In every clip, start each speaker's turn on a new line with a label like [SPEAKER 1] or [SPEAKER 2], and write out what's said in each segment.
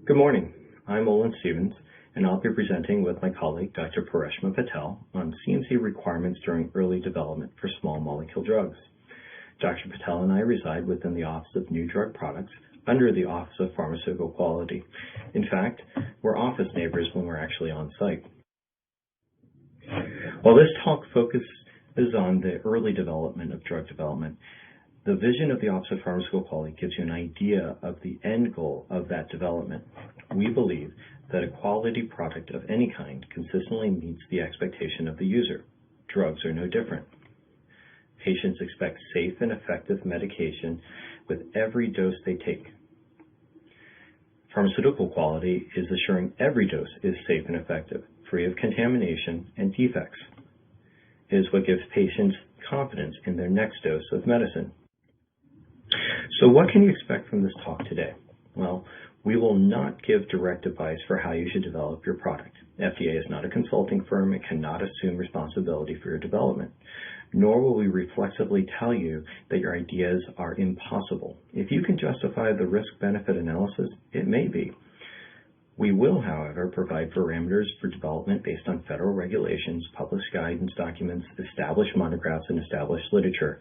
[SPEAKER 1] Good morning. I'm Olen and I'll be presenting with my colleague, Dr. Paresma Patel, on CMC requirements during early development for small molecule drugs. Dr. Patel and I reside within the Office of New Drug Products under the Office of Pharmaceutical Quality. In fact, we're office neighbors when we're actually on site. While this talk focuses on the early development of drug development, the vision of the Office of Pharmaceutical Quality gives you an idea of the end goal of that development. We believe that a quality product of any kind consistently meets the expectation of the user. Drugs are no different. Patients expect safe and effective medication with every dose they take. Pharmaceutical quality is assuring every dose is safe and effective, free of contamination and defects. It is what gives patients confidence in their next dose of medicine. So what can you expect from this talk today? Well, we will not give direct advice for how you should develop your product. FDA is not a consulting firm. It cannot assume responsibility for your development. Nor will we reflexively tell you that your ideas are impossible. If you can justify the risk-benefit analysis, it may be. We will, however, provide parameters for development based on federal regulations, published guidance documents, established monographs, and established literature.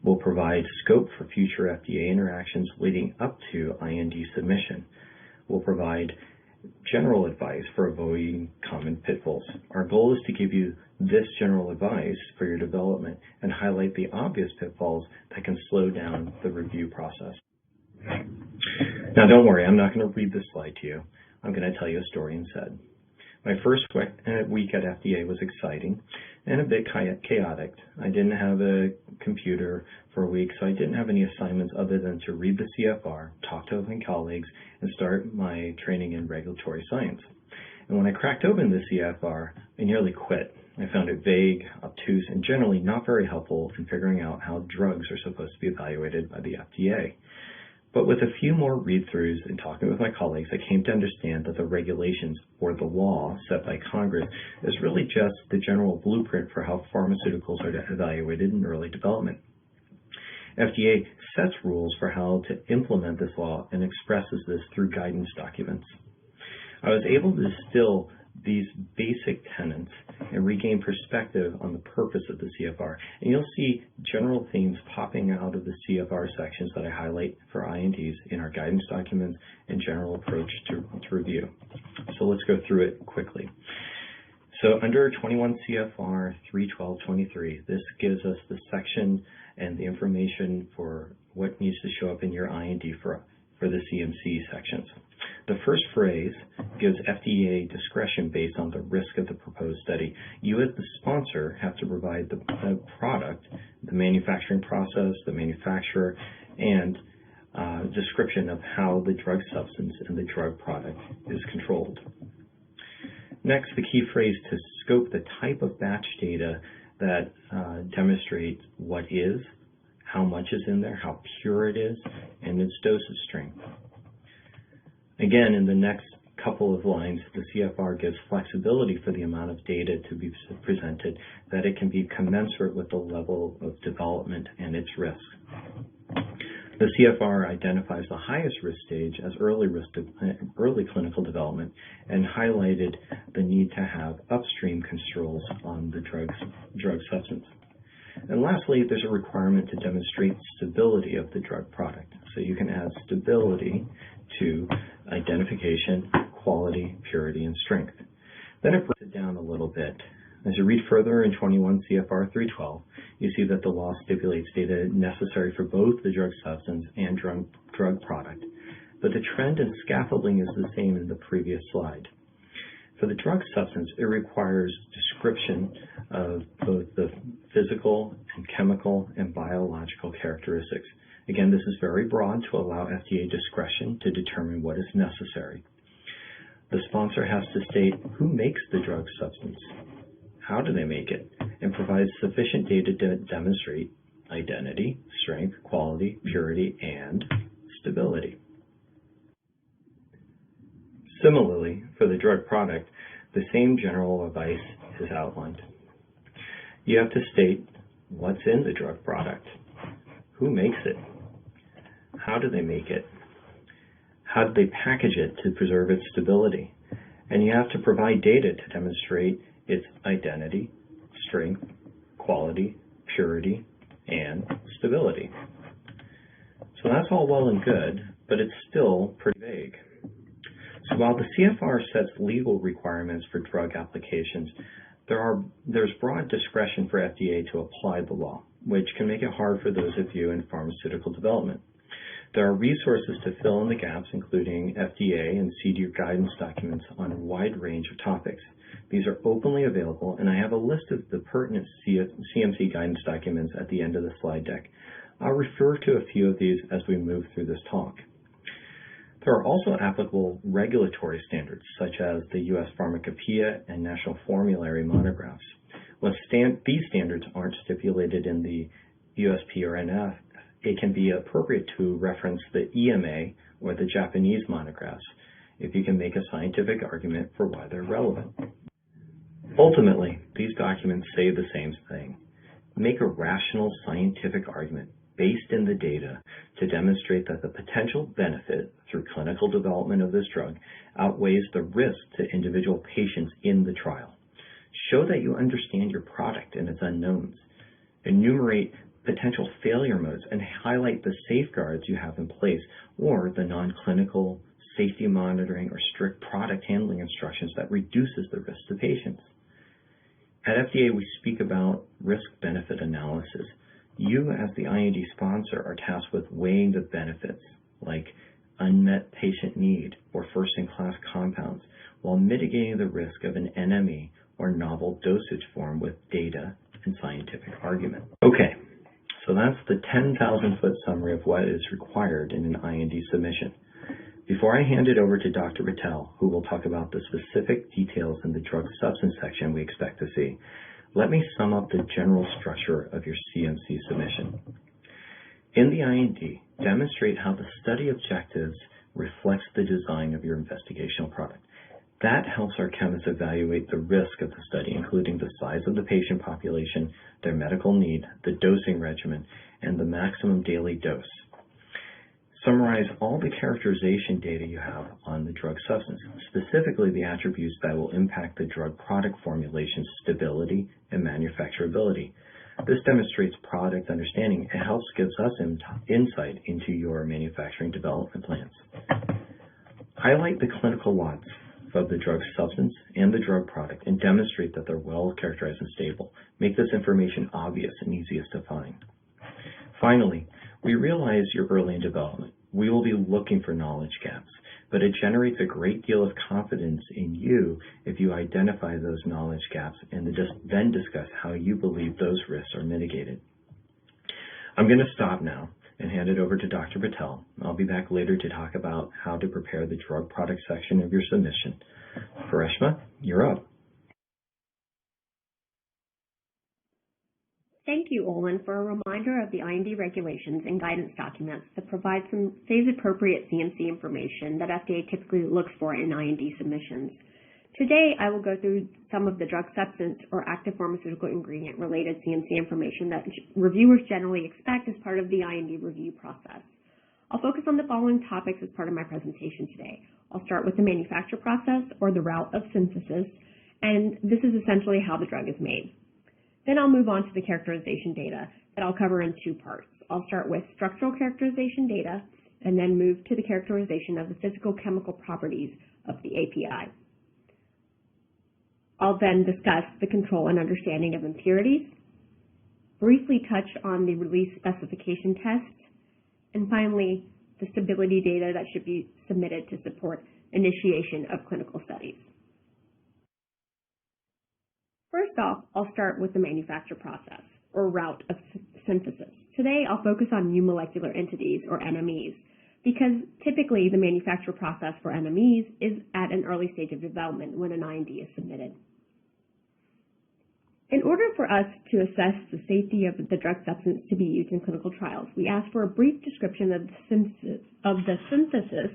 [SPEAKER 1] We'll provide scope for future FDA interactions leading up to IND submission. We'll provide general advice for avoiding common pitfalls. Our goal is to give you this general advice for your development and highlight the obvious pitfalls that can slow down the review process. Now, don't worry, I'm not going to read this slide to you. I'm going to tell you a story instead. My first week at FDA was exciting and a bit chaotic. I didn't have a computer for a week, so I didn't have any assignments other than to read the CFR, talk to my colleagues, and start my training in regulatory science. And when I cracked open the CFR, I nearly quit. I found it vague, obtuse, and generally not very helpful in figuring out how drugs are supposed to be evaluated by the FDA. But with a few more read-throughs and talking with my colleagues, I came to understand that the regulations, or the law set by Congress, is really just the general blueprint for how pharmaceuticals are evaluated in early development. FDA sets rules for how to implement this law and expresses this through guidance documents. I was able to distill these basic tenets and regain perspective on the purpose of the CFR. And you'll see general themes popping out of the CFR sections that I highlight for INDs in our guidance documents and general approach to review. So let's go through it quickly. So under 21 CFR 312.23, this gives us the section and the information for what needs to show up in your IND for the CMC sections. The first phrase gives FDA discretion based on the risk of the proposed study. You as the sponsor have to provide the product, the manufacturing process, the manufacturer, and description of how the drug substance and the drug product is controlled. Next, the key phrase to scope the type of batch data that demonstrates what is, how much is in there, how pure it is, and its dosage strength. Again, in the next couple of lines, the CFR gives flexibility for the amount of data to be presented, that it can be commensurate with the level of development and its risk. The CFR identifies the highest risk stage as early clinical development and highlighted the need to have upstream controls on the drug substance. And lastly, there's a requirement to demonstrate stability of the drug product. So you can add stability to identification, quality, purity, and strength. Then it breaks it down a little bit. As you read further in 21 CFR 312, you see that the law stipulates data necessary for both the drug substance and drug product. But the trend in scaffolding is the same in the previous slide. For the drug substance, it requires description of both the physical and chemical and biological characteristics. Again, this is very broad to allow FDA discretion to determine what is necessary. The sponsor has to state who makes the drug substance, how do they make it, and provide sufficient data to demonstrate identity, strength, quality, purity, and stability. Similarly, for the drug product, the same general advice is outlined. You have to state what's in the drug product, who makes it, how do they make it, How did they package it to preserve its stability? And you have to provide data to demonstrate its identity, strength, quality, purity, and stability. So that's all well and good, but it's still pretty vague. So while the CFR sets legal requirements for drug applications, there's broad discretion for FDA to apply the law, which can make it hard for those of you in pharmaceutical development. There are resources to fill in the gaps, including FDA and CDER guidance documents on a wide range of topics. These are openly available, and I have a list of the pertinent CMC guidance documents at the end of the slide deck. I'll refer to a few of these as we move through this talk. There are also applicable regulatory standards, such as the U.S. Pharmacopoeia and National Formulary monographs. When these standards aren't stipulated in the USP or NF, it can be appropriate to reference the EMA or the Japanese monographs if you can make a scientific argument for why they're relevant. Ultimately, these documents say the same thing. Make a rational scientific argument based in the data to demonstrate that the potential benefit through clinical development of this drug outweighs the risk to individual patients in the trial. Show that you understand your product and its unknowns. Enumerate potential failure modes and highlight the safeguards you have in place or the non-clinical safety monitoring or strict product handling instructions that reduces the risk to patients. At FDA, we speak about risk-benefit analysis. You, as the IND sponsor, are tasked with weighing the benefits, like unmet patient need or first-in-class compounds, while mitigating the risk of an NME or novel dosage form with data and scientific argument. Okay, so that's the 10,000-foot summary of what is required in an IND submission. Before I hand it over to Dr. Patel, who will talk about the specific details in the drug substance section we expect to see, let me sum up the general structure of your CMC submission. In the IND, demonstrate how the study objectives reflects the design of your investigational product. That helps our chemists evaluate the risk of the study, including the size of the patient population, their medical need, the dosing regimen, and the maximum daily dose. Summarize all the characterization data you have on the drug substance, specifically the attributes that will impact the drug product formulation's stability and manufacturability. This demonstrates product understanding and helps gives us insight into your manufacturing development plans. Highlight the clinical lots of the drug substance and the drug product and demonstrate that they're well characterized and stable. Make this information obvious and easiest to find. Finally, we realize you're early in development. We will be looking for knowledge gaps, but it generates a great deal of confidence in you if you identify those knowledge gaps and then discuss how you believe those risks are mitigated. I'm going to stop now and hand it over to Dr. Patel. I'll be back later to talk about how to prepare the drug product section of your submission. Paresma, you're up.
[SPEAKER 2] Thank you, Olen, for a reminder of the IND regulations and guidance documents that provide some phase-appropriate CMC information that FDA typically looks for in IND submissions. Today, I will go through some of the drug substance or active pharmaceutical ingredient-related CMC information that reviewers generally expect as part of the IND review process. I'll focus on the following topics as part of my presentation today. I'll start with the manufacture process, or the route of synthesis, and this is essentially how the drug is made. Then I'll move on to the characterization data that I'll cover in two parts. I'll start with structural characterization data and then move to the characterization of the physical-chemical properties of the API. I'll then discuss the control and understanding of impurities, briefly touch on the release specification test, and finally, the stability data that should be submitted to support initiation of clinical studies. First off, I'll start with the manufacture process, or route of synthesis. Today, I'll focus on new molecular entities, or NMEs, because typically the manufacture process for NMEs is at an early stage of development when an IND is submitted. In order for us to assess the safety of the drug substance to be used in clinical trials, we ask for a brief description of the synthesis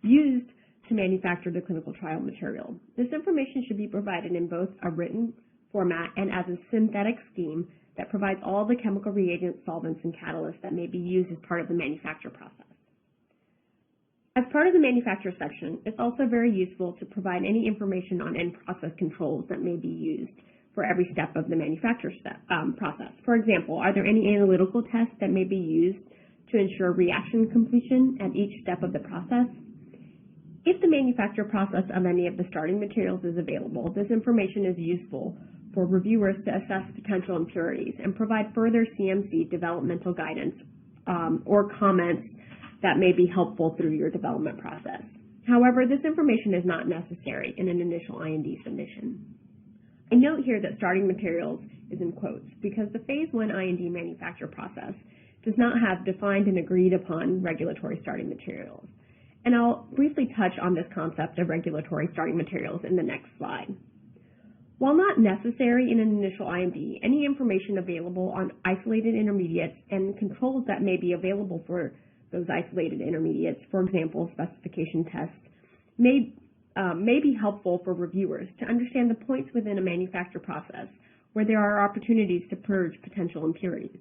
[SPEAKER 2] used to manufacture the clinical trial material. This information should be provided in both a written format and as a synthetic scheme that provides all the chemical reagents, solvents, and catalysts that may be used as part of the manufacture process. As part of the manufacturer section, it's also very useful to provide any information on in-process controls that may be used for every step of the manufacture process. For example, are there any analytical tests that may be used to ensure reaction completion at each step of the process? If the manufacture process of any of the starting materials is available, this information is useful for reviewers to assess potential impurities and provide further CMC developmental guidance or comments that may be helpful through your development process. However, this information is not necessary in an initial IND submission. I note here that starting materials is in quotes because the Phase 1 IND manufacture process does not have defined and agreed upon regulatory starting materials. And I'll briefly touch on this concept of regulatory starting materials in the next slide. While not necessary in an initial IND, any information available on isolated intermediates and controls that may be available for those isolated intermediates, for example, specification tests, may be helpful for reviewers to understand the points within a manufacture process where there are opportunities to purge potential impurities.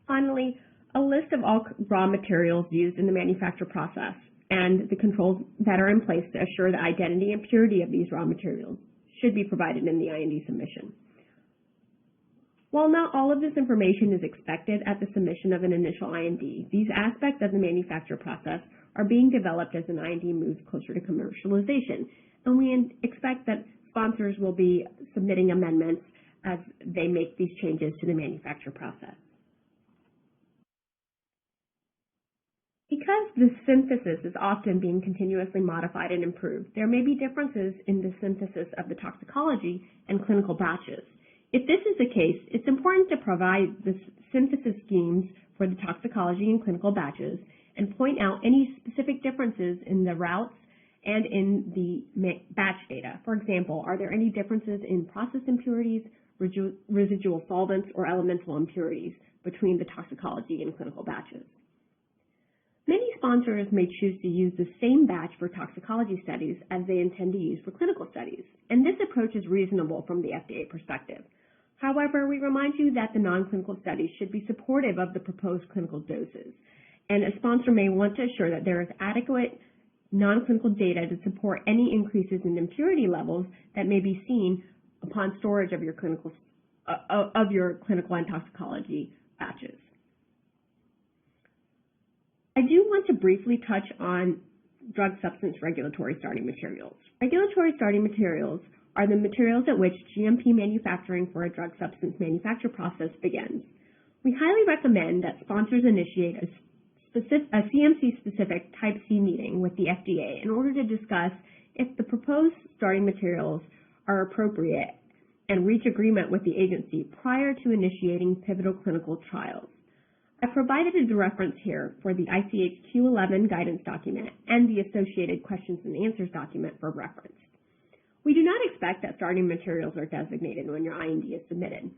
[SPEAKER 2] Finally, a list of all raw materials used in the manufacture process and the controls that are in place to assure the identity and purity of these raw materials should be provided in the IND submission. While not all of this information is expected at the submission of an initial IND, these aspects of the manufacture process are being developed as an IND moves closer to commercialization, and we expect that sponsors will be submitting amendments as they make these changes to the manufacture process. Because the synthesis is often being continuously modified and improved, there may be differences in the synthesis of the toxicology and clinical batches. If this is the case, it's important to provide the synthesis schemes for the toxicology and clinical batches and point out any specific differences in the routes and in the batch data. For example, are there any differences in process impurities, residual solvents, or elemental impurities between the toxicology and clinical batches? Many sponsors may choose to use the same batch for toxicology studies as they intend to use for clinical studies, and this approach is reasonable from the FDA perspective. However, we remind you that the non-clinical studies should be supportive of the proposed clinical doses, and a sponsor may want to assure that there is adequate non-clinical data to support any increases in impurity levels that may be seen upon storage of your clinical and toxicology batches. I do want to briefly touch on drug substance regulatory starting materials. Regulatory starting materials are the materials at which GMP manufacturing for a drug substance manufacture process begins. We highly recommend that sponsors initiate a CMC-specific Type C meeting with the FDA in order to discuss if the proposed starting materials are appropriate and reach agreement with the agency prior to initiating pivotal clinical trials. I provided a reference here for the ICH Q11 guidance document and the associated questions and answers document for reference. We do not expect that starting materials are designated when your IND is submitted.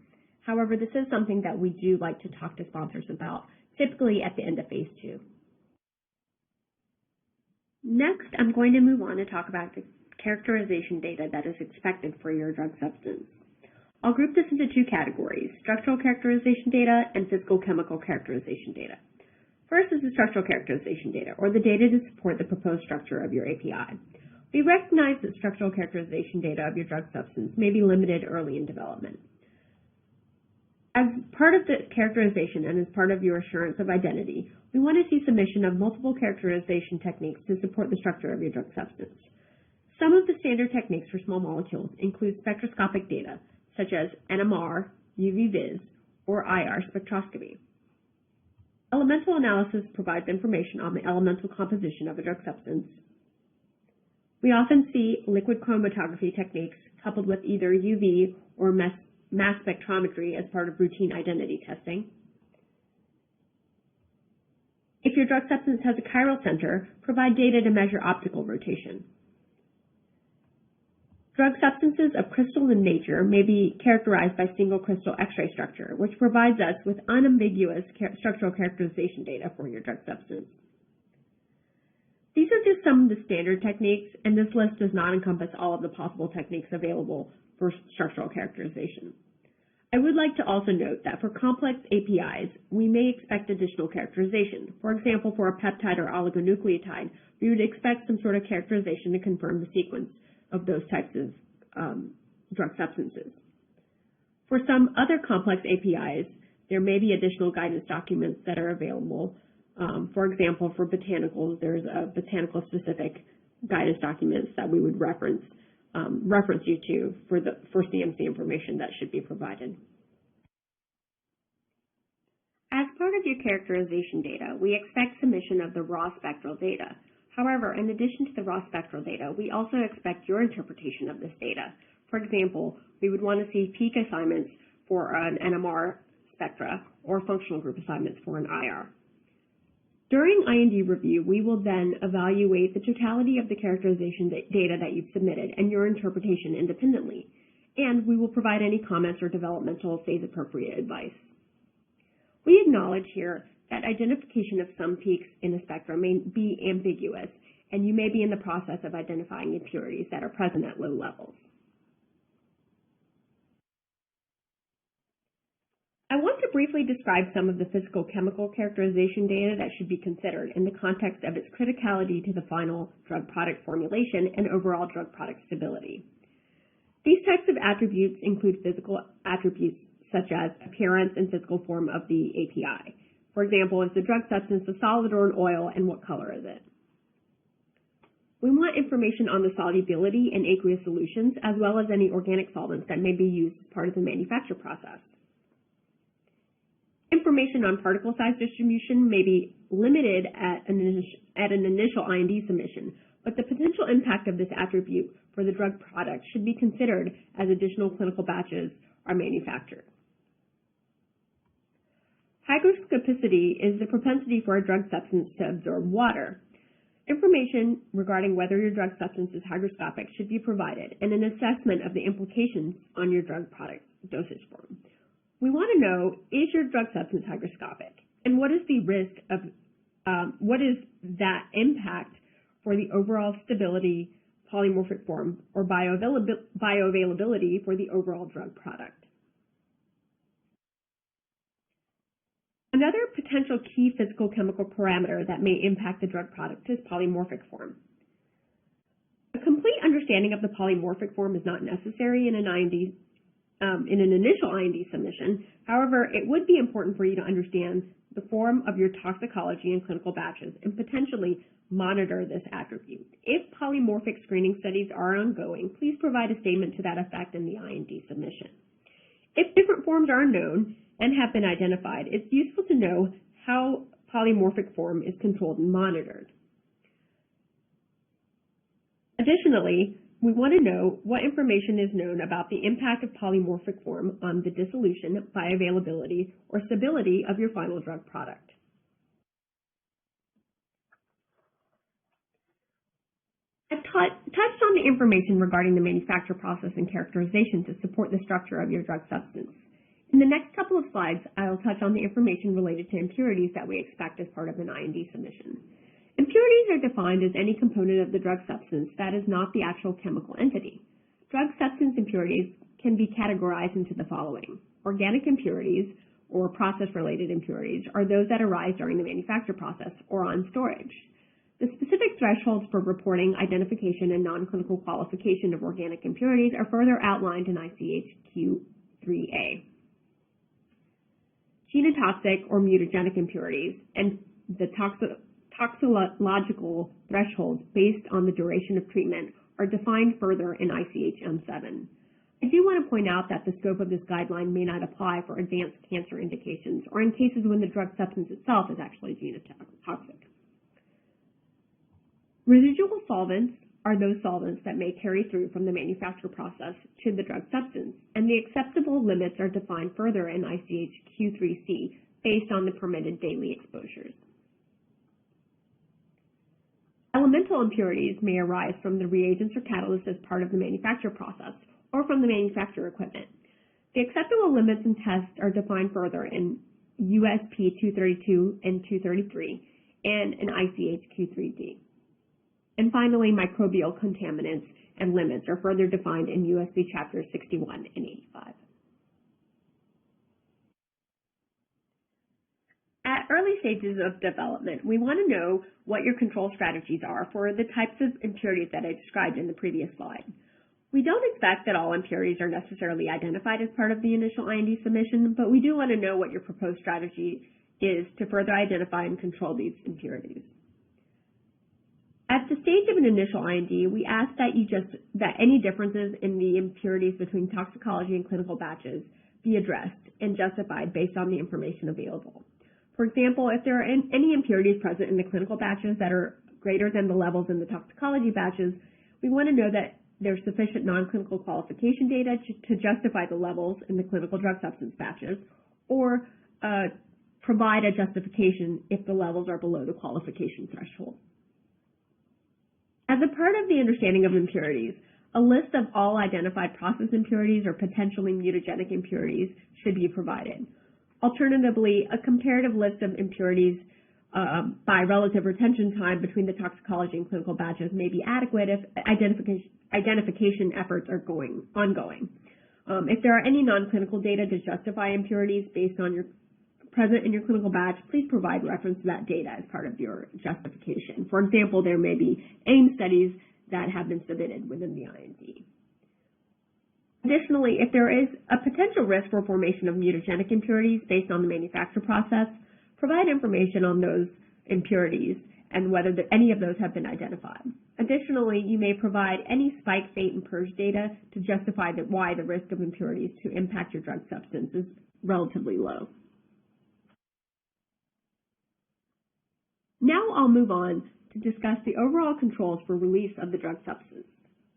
[SPEAKER 2] However, this is something that we do like to talk to sponsors about, typically at the end of Phase 2. Next, I'm going to move on to talk about the characterization data that is expected for your drug substance. I'll group this into two categories, structural characterization data and physicochemical characterization data. First is the structural characterization data, or the data to support the proposed structure of your API. We recognize that structural characterization data of your drug substance may be limited early in development. As part of the characterization and as part of your assurance of identity, we want to see submission of multiple characterization techniques to support the structure of your drug substance. Some of the standard techniques for small molecules include spectroscopic data, such as NMR, UV-Vis, or IR spectroscopy. Elemental analysis provides information on the elemental composition of a drug substance. We often see liquid chromatography techniques coupled with either UV or mass spectrometry as part of routine identity testing. If your drug substance has a chiral center, provide data to measure optical rotation. Drug substances of crystal in nature may be characterized by single crystal X-ray structure, which provides us with unambiguous structural characterization data for your drug substance. These are just some of the standard techniques, and this list does not encompass all of the possible techniques available for structural characterization. I would like to also note that for complex APIs, we may expect additional characterization. For example, for a peptide or oligonucleotide, we would expect some sort of characterization to confirm the sequence of those types of drug substances. For some other complex APIs, there may be additional guidance documents that are available. For example, for botanicals, there's a botanical-specific guidance documents that we would reference you to for CMC information that should be provided. As part of your characterization data, we expect submission of the raw spectral data. However, in addition to the raw spectral data, we also expect your interpretation of this data. For example, we would want to see peak assignments for an NMR spectra or functional group assignments for an IR. During IND review, we will then evaluate the totality of the characterization data that you've submitted and your interpretation independently, and we will provide any comments or developmental phase-appropriate advice. We acknowledge here that identification of some peaks in the spectrum may be ambiguous, and you may be in the process of identifying impurities that are present at low levels. I want to briefly describe some of the physicochemical characterization data that should be considered in the context of its criticality to the final drug product formulation and overall drug product stability. These types of attributes include physical attributes such as appearance and physical form of the API. For example, is the drug substance a solid or an oil, and what color is it? We want information on the solubility in aqueous solutions, as well as any organic solvents that may be used as part of the manufacture process. Information on particle size distribution may be limited at an initial IND submission, but the potential impact of this attribute for the drug product should be considered as additional clinical batches are manufactured. Hygroscopicity is the propensity for a drug substance to absorb water. Information regarding whether your drug substance is hygroscopic should be provided, and an assessment of the implications on your drug product dosage form. We want to know, is your drug substance hygroscopic? And what is the risk of, what is that impact for the overall stability, polymorphic form, or bioavailability for the overall drug product? Another potential key physicochemical parameter that may impact the drug product is polymorphic form. A complete understanding of the polymorphic form is not necessary in an initial IND submission. However, it would be important for you to understand the form of your toxicology and clinical batches and potentially monitor this attribute. If polymorphic screening studies are ongoing, please provide a statement to that effect in the IND submission. If different forms are known and have been identified, it's useful to know how polymorphic form is controlled and monitored. Additionally, we want to know what information is known about the impact of polymorphic form on the dissolution, bioavailability, or stability of your final drug product. I've touched on the information regarding the manufacture process and characterization to support the structure of your drug substance. In the next couple of slides, I'll touch on the information related to impurities that we expect as part of an IND submission. Impurities are defined as any component of the drug substance that is not the actual chemical entity. Drug substance impurities can be categorized into the following. Organic impurities, or process-related impurities, are those that arise during the manufacture process or on storage. The specific thresholds for reporting, identification, and non-clinical qualification of organic impurities are further outlined in ICH Q3A. Genotoxic or mutagenic impurities and the toxicological thresholds based on the duration of treatment are defined further in ICH M7. I do want to point out that the scope of this guideline may not apply for advanced cancer indications or in cases when the drug substance itself is actually genotoxic. Residual solvents are those solvents that may carry through from the manufacture process to the drug substance, and the acceptable limits are defined further in ICH Q3C based on the permitted daily exposures. Elemental impurities may arise from the reagents or catalysts as part of the manufacture process or from the manufacturer equipment. The acceptable limits and tests are defined further in USP 232 and 233 and in ICH Q3D. And finally, microbial contaminants and limits are further defined in USB chapters 61 and 85. At early stages of development, we want to know what your control strategies are for the types of impurities that I described in the previous slide. We don't expect that all impurities are necessarily identified as part of the initial IND submission, but we do want to know what your proposed strategy is to further identify and control these impurities. At the stage of an initial IND, we ask that any differences in the impurities between toxicology and clinical batches be addressed and justified based on the information available. For example, if there are any impurities present in the clinical batches that are greater than the levels in the toxicology batches, we want to know that there's sufficient non-clinical qualification data to justify the levels in the clinical drug substance batches, or provide a justification if the levels are below the qualification threshold. As a part of the understanding of impurities, a list of all identified process impurities or potentially mutagenic impurities should be provided. Alternatively, a comparative list of impurities by relative retention time between the toxicology and clinical batches may be adequate if identification efforts are ongoing. If there are any non-clinical data to justify impurities based on present in your clinical batch, please provide reference to that data as part of your justification. For example, there may be AIM studies that have been submitted within the IND. Additionally, if there is a potential risk for formation of mutagenic impurities based on the manufacture process, provide information on those impurities and whether any of those have been identified. Additionally, you may provide any spike, fate, and purge data to justify why the risk of impurities to impact your drug substance is relatively low. Now I'll move on to discuss the overall controls for release of the drug substance.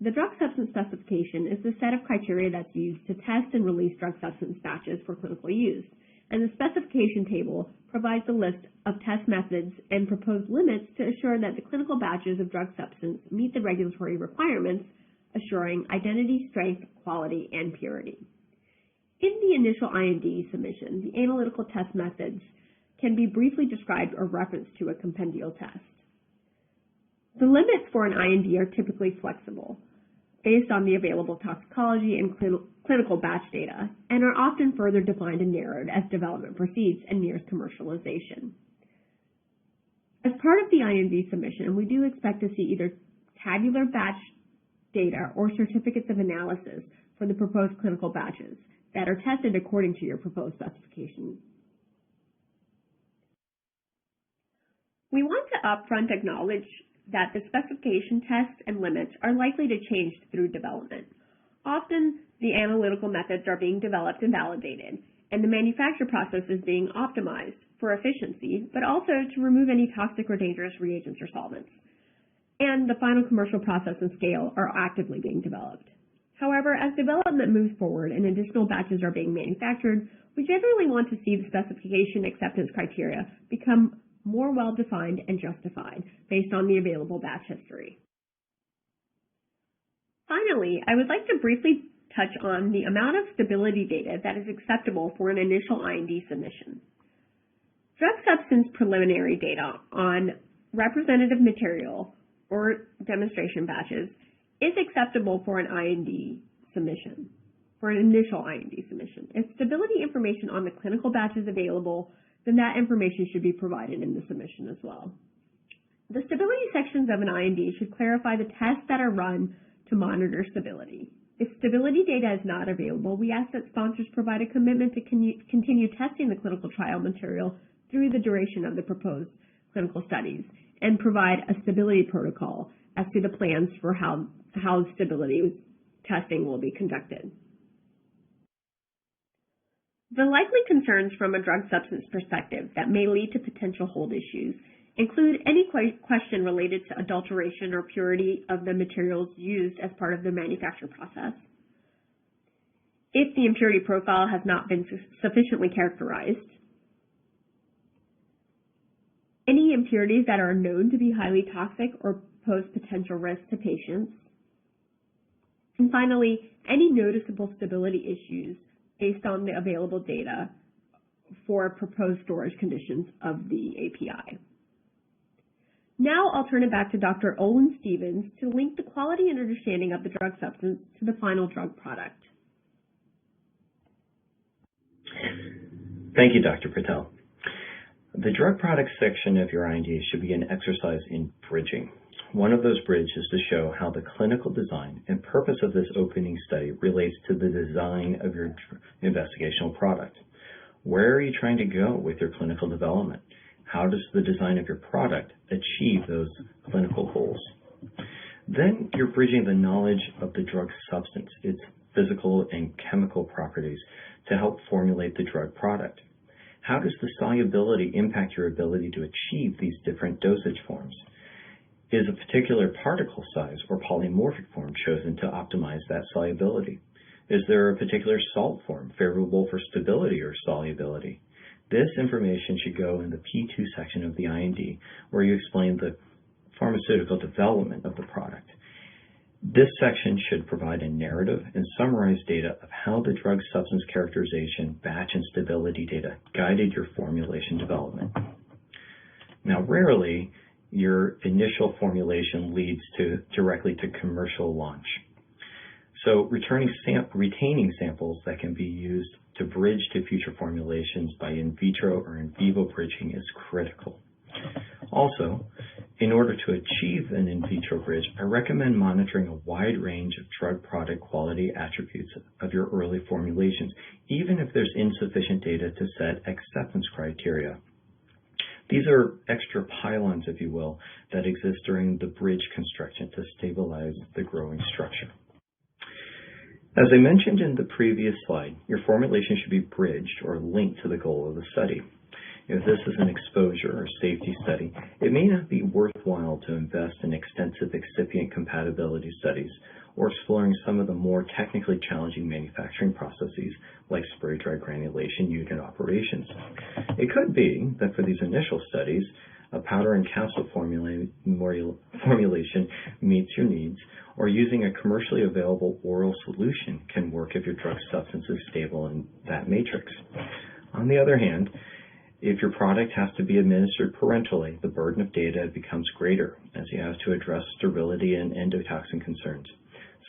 [SPEAKER 2] The drug substance specification is the set of criteria that's used to test and release drug substance batches for clinical use, and the specification table provides a list of test methods and proposed limits to assure that the clinical batches of drug substance meet the regulatory requirements, assuring identity, strength, quality, and purity. In the initial IND submission, the analytical test methods can be briefly described or referenced to a compendial test. The limits for an IND are typically flexible, based on the available toxicology and clinical batch data, and are often further defined and narrowed as development proceeds and nears commercialization. As part of the IND submission, we do expect to see either tabular batch data or certificates of analysis for the proposed clinical batches that are tested according to your proposed specification. We want to upfront acknowledge that the specification tests and limits are likely to change through development. Often, the analytical methods are being developed and validated, and the manufacture process is being optimized for efficiency, but also to remove any toxic or dangerous reagents or solvents. And the final commercial process and scale are actively being developed. However, as development moves forward and additional batches are being manufactured, we generally want to see the specification acceptance criteria become more well-defined and justified based on the available batch history. Finally, I would like to briefly touch on the amount of stability data that is acceptable for an initial IND submission. Drug substance preliminary data on representative material or demonstration batches is acceptable for an IND submission, for an initial IND submission. If stability information on the clinical batch is available, then that information should be provided in the submission as well. The stability sections of an IND should clarify the tests that are run to monitor stability. If stability data is not available, we ask that sponsors provide a commitment to continue testing the clinical trial material through the duration of the proposed clinical studies and provide a stability protocol as to the plans for how stability testing will be conducted. The likely concerns from a drug substance perspective that may lead to potential hold issues include any question related to adulteration or purity of the materials used as part of the manufacture process, if the impurity profile has not been sufficiently characterized, any impurities that are known to be highly toxic or pose potential risk to patients, and finally, any noticeable stability issues based on the available data for proposed storage conditions of the API. Now I'll turn it back to Dr. Olen to link the quality and understanding of the drug substance to the final drug product.
[SPEAKER 1] Thank you, Dr. Patel. The drug product section of your IND should be an exercise in bridging. One of those bridges is to show how the clinical design and purpose of this opening study relates to the design of your investigational product. Where are you trying to go with your clinical development? How does the design of your product achieve those clinical goals? Then you're bridging the knowledge of the drug substance, its physical and chemical properties, to help formulate the drug product. How does the solubility impact your ability to achieve these different dosage forms? Is a particular particle size or polymorphic form chosen to optimize that solubility? Is there a particular salt form favorable for stability or solubility? This information should go in the P2 section of the IND, where you explain the pharmaceutical development of the product. This section should provide a narrative and summarize data of how the drug substance characterization, batch, and stability data guided your formulation development. Now, rarely, your initial formulation leads directly to commercial launch. So retaining samples that can be used to bridge to future formulations by in vitro or in vivo bridging is critical. Also, in order to achieve an in vitro bridge, I recommend monitoring a wide range of drug product quality attributes of your early formulations, even if there's insufficient data to set acceptance criteria. These are extra pylons, if you will, that exist during the bridge construction to stabilize the growing structure. As I mentioned in the previous slide, your formulation should be bridged or linked to the goal of the study. If this is an exposure or safety study, it may not be worthwhile to invest in extensive excipient compatibility studies or exploring some of the more technically challenging manufacturing processes like spray-dry granulation unit operations. It could be that for these initial studies, a powder and capsule formulation meets your needs, or using a commercially available oral solution can work if your drug substance is stable in that matrix. On the other hand, if your product has to be administered parentally, the burden of data becomes greater as you have to address sterility and endotoxin concerns.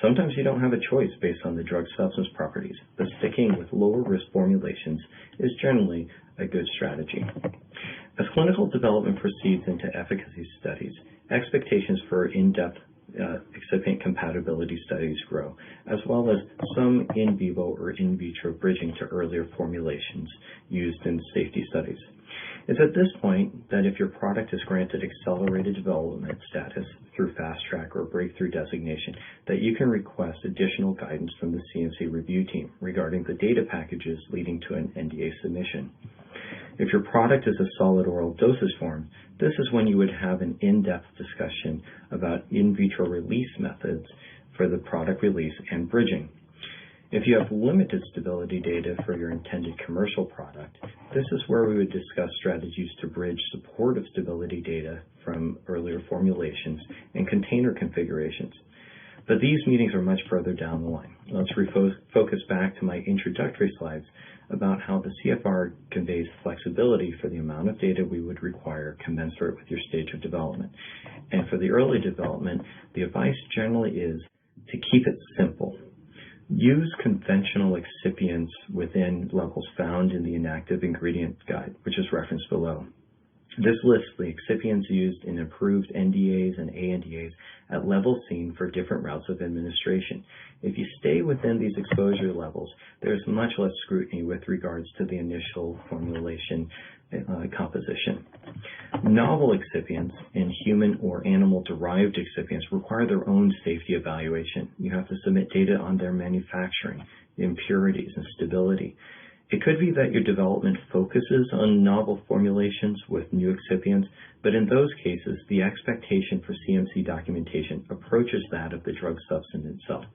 [SPEAKER 1] Sometimes you don't have a choice based on the drug substance properties, but sticking with lower risk formulations is generally a good strategy. As clinical development proceeds into efficacy studies, expectations for in-depth excipient compatibility studies grow, as well as some in vivo or in vitro bridging to earlier formulations used in safety studies. It's at this point that if your product is granted accelerated development status through fast track or breakthrough designation, that you can request additional guidance from the CMC review team regarding the data packages leading to an NDA submission. If your product is a solid oral dosage form, this is when you would have an in-depth discussion about in vitro release methods for the product release and bridging. If you have limited stability data for your intended commercial product, this is where we would discuss strategies to bridge supportive stability data from earlier formulations and container configurations. But these meetings are much further down the line. Let's focus back to my introductory slides about how the CFR conveys flexibility for the amount of data we would require commensurate with your stage of development. And for the early development, the advice generally is to keep it simple. Use conventional excipients within levels found in the inactive ingredient guide, which is referenced below. This lists the excipients used in approved NDAs and ANDAs at levels seen for different routes of administration. If you stay within these exposure levels, there's much less scrutiny with regards to the initial formulation composition. Novel excipients and human or animal-derived excipients require their own safety evaluation. You have to submit data on their manufacturing, impurities, and stability. It could be that your development focuses on novel formulations with new excipients, but in those cases, the expectation for CMC documentation approaches that of the drug substance itself.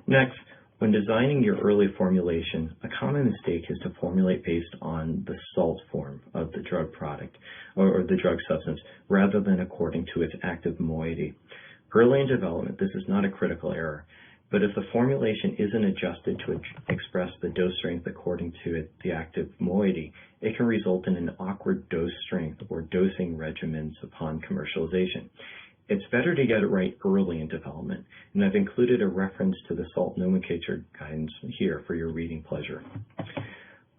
[SPEAKER 1] Next, when designing your early formulation, a common mistake is to formulate based on the salt form of the drug product or the drug substance rather than according to its active moiety. Early in development, this is not a critical error. But if the formulation isn't adjusted to express the dose strength according to the active moiety, it can result in an awkward dose strength or dosing regimens upon commercialization. It's better to get it right early in development, and I've included a reference to the salt nomenclature guidance here for your reading pleasure.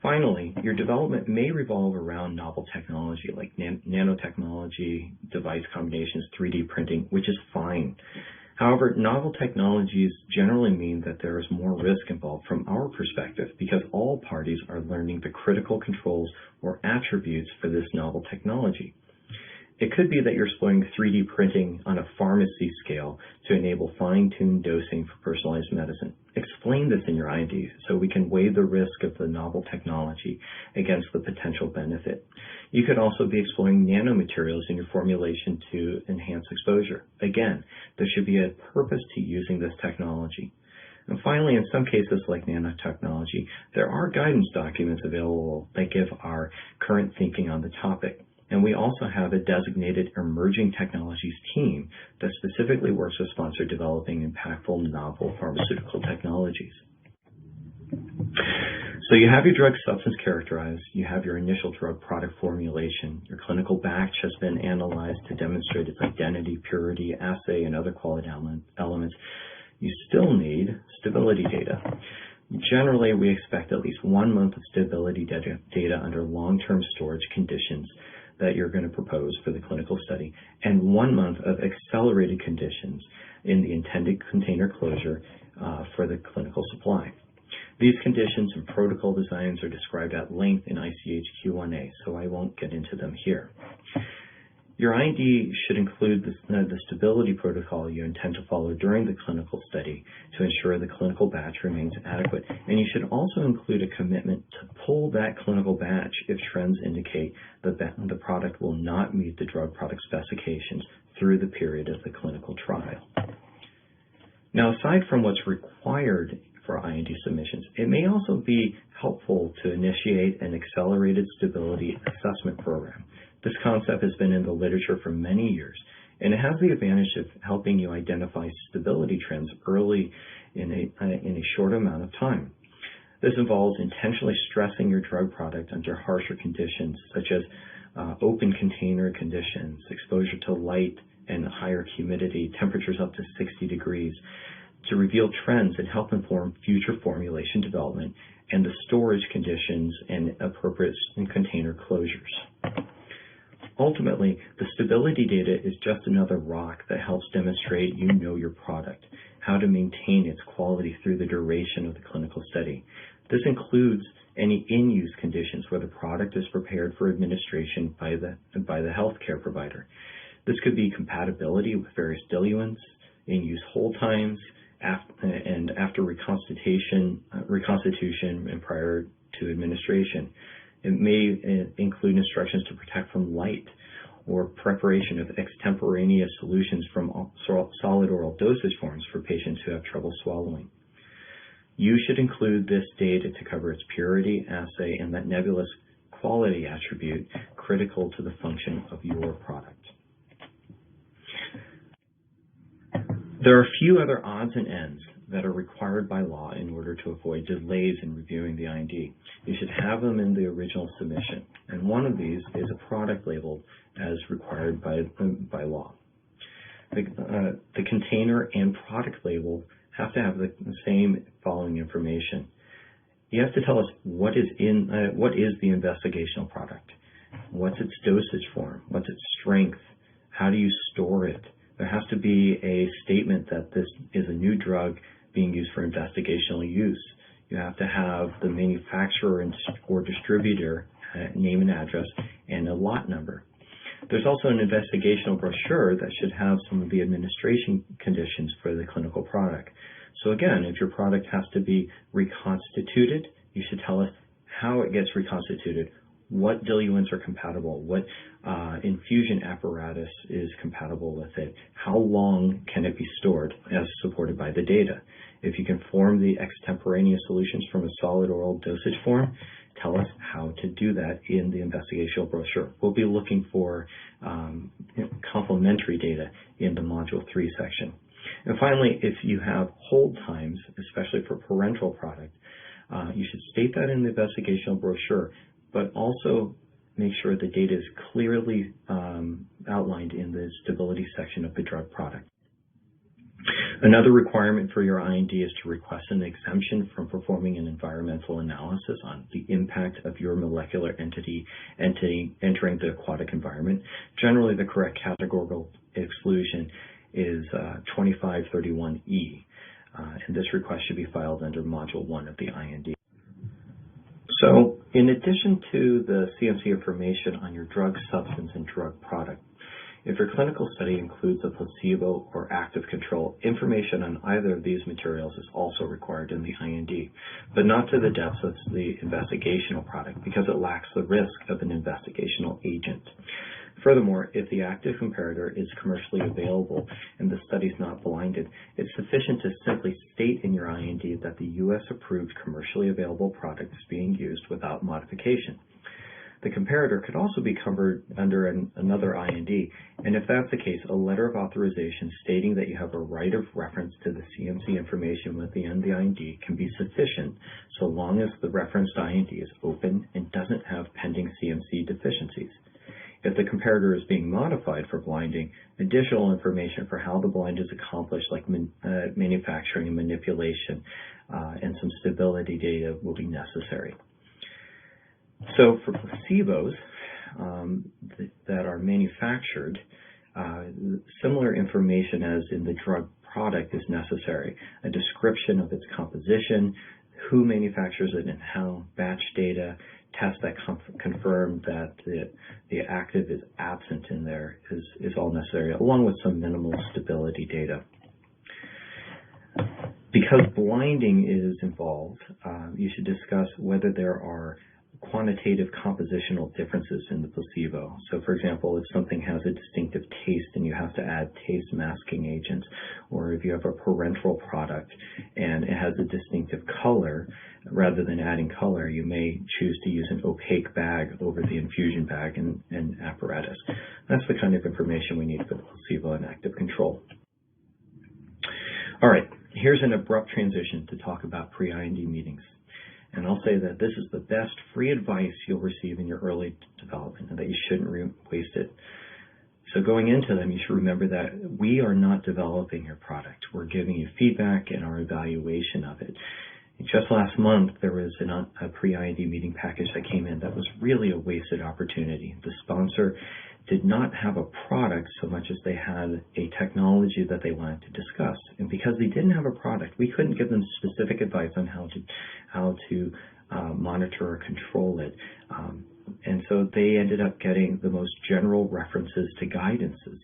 [SPEAKER 1] Finally, your development may revolve around novel technology like nanotechnology, device combinations, 3D printing, which is fine. However, novel technologies generally mean that there is more risk involved from our perspective because all parties are learning the critical controls or attributes for this novel technology. It could be that you're exploring 3D printing on a pharmacy scale to enable fine-tuned dosing for personalized medicine. Explain this in your IND so we can weigh the risk of the novel technology against the potential benefit. You could also be exploring nanomaterials in your formulation to enhance exposure. Again, there should be a purpose to using this technology. And finally, in some cases like nanotechnology, there are guidance documents available that give our current thinking on the topic. And we also have a designated emerging technologies team that specifically works with sponsors developing impactful novel pharmaceutical technologies. So you have your drug substance characterized, you have your initial drug product formulation, your clinical batch has been analyzed to demonstrate its identity, purity, assay, and other quality elements. You still need stability data. Generally, we expect at least 1 month of stability data under long-term storage conditions that you're going to propose for the clinical study, and 1 month of accelerated conditions in the intended container closure for the clinical supply. These conditions and protocol designs are described at length in ICH Q1A, so I won't get into them here. Your IND should include the stability protocol you intend to follow during the clinical study to ensure the clinical batch remains adequate. And you should also include a commitment to pull that clinical batch if trends indicate that the product will not meet the drug product specifications through the period of the clinical trial. Now, aside from what's required for IND submissions, it may also be helpful to initiate an accelerated stability assessment program. This concept has been in the literature for many years, and it has the advantage of helping you identify stability trends early in a short amount of time. This involves intentionally stressing your drug product under harsher conditions, such as open container conditions, exposure to light and higher humidity, temperatures up to 60 degrees, to reveal trends and help inform future formulation development and the storage conditions and appropriate container closures. Ultimately, the stability data is just another rock that helps demonstrate you know your product, how to maintain its quality through the duration of the clinical study. This includes any in-use conditions where the product is prepared for administration by the healthcare provider. This could be compatibility with various diluents, in-use hold times, and after reconstitution and prior to administration. It may include instructions to protect from light or preparation of extemporaneous solutions from solid oral dosage forms for patients who have trouble swallowing. You should include this data to cover its purity, assay, and that nebulous quality attribute critical to the function of your product. There are a few other odds and ends that are required by law in order to avoid delays in reviewing the IND. You should have them in the original submission, and one of these is a product label as required by law. The container and product label have to have the same following information. You have to tell us what is the investigational product, what's its dosage form, what's its strength, how do you store it. There has to be a statement that this is a new drug being used for investigational use. You have to have the manufacturer or distributor name and address and a lot number. There's also an investigational brochure that should have some of the administration conditions for the clinical product. So again, if your product has to be reconstituted, you should tell us how it gets reconstituted, what diluents are compatible, what infusion apparatus is compatible with it, how long can it be stored as supported by the data. If you can form the extemporaneous solutions from a solid oral dosage form, tell us how to do that in the investigational brochure. We'll be looking for complementary data in the Module 3 section. And finally, if you have hold times, especially for parenteral product, you should state that in the investigational brochure, but also make sure the data is clearly outlined in the stability section of the drug product. Another requirement for your IND is to request an exemption from performing an environmental analysis on the impact of your molecular entity entering the aquatic environment. Generally, the correct categorical exclusion is 2531E, and this request should be filed under Module 1 of the IND. So, in addition to the CMC information on your drug substance and drug product, if your clinical study includes a placebo or active control, information on either of these materials is also required in the IND, but not to the depths of the investigational product because it lacks the risk of an investigational agent. Furthermore, if the active comparator is commercially available and the study is not blinded, it's sufficient to simply state in your IND that the U.S.-approved commercially available product is being used without modification. The comparator could also be covered under another IND, and if that's the case, a letter of authorization stating that you have a right of reference to the CMC information within the IND can be sufficient so long as the referenced IND is open and doesn't have pending CMC deficiencies. If the comparator is being modified for blinding, additional information for how the blind is accomplished, like manufacturing and manipulation, and some stability data will be necessary. So for placebos that are manufactured, similar information as in the drug product is necessary. A description of its composition, who manufactures it and how, batch data, tests that confirm that the active is absent in there is all necessary, along with some minimal stability data. Because blinding is involved, you should discuss whether there are quantitative compositional differences in the placebo. So for example, if something has a distinctive taste and you have to add taste masking agents, or if you have a parenteral product and it has a distinctive color, rather than adding color, you may choose to use an opaque bag over the infusion bag and apparatus. That's the kind of information we need for the placebo and active control. All right, here's an abrupt transition to talk about pre-IND meetings. And I'll say that this is the best free advice you'll receive in your early development and that you shouldn't waste it. So going into them, you should remember that we are not developing your product. We're giving you feedback and our evaluation of it. Just last month, there was a pre-IND meeting package that came in that was really a wasted opportunity. The sponsor did not have a product so much as they had a technology that they wanted to discuss. And because they didn't have a product, we couldn't give them specific advice on how to monitor or control it. And so they ended up getting the most general references to guidances.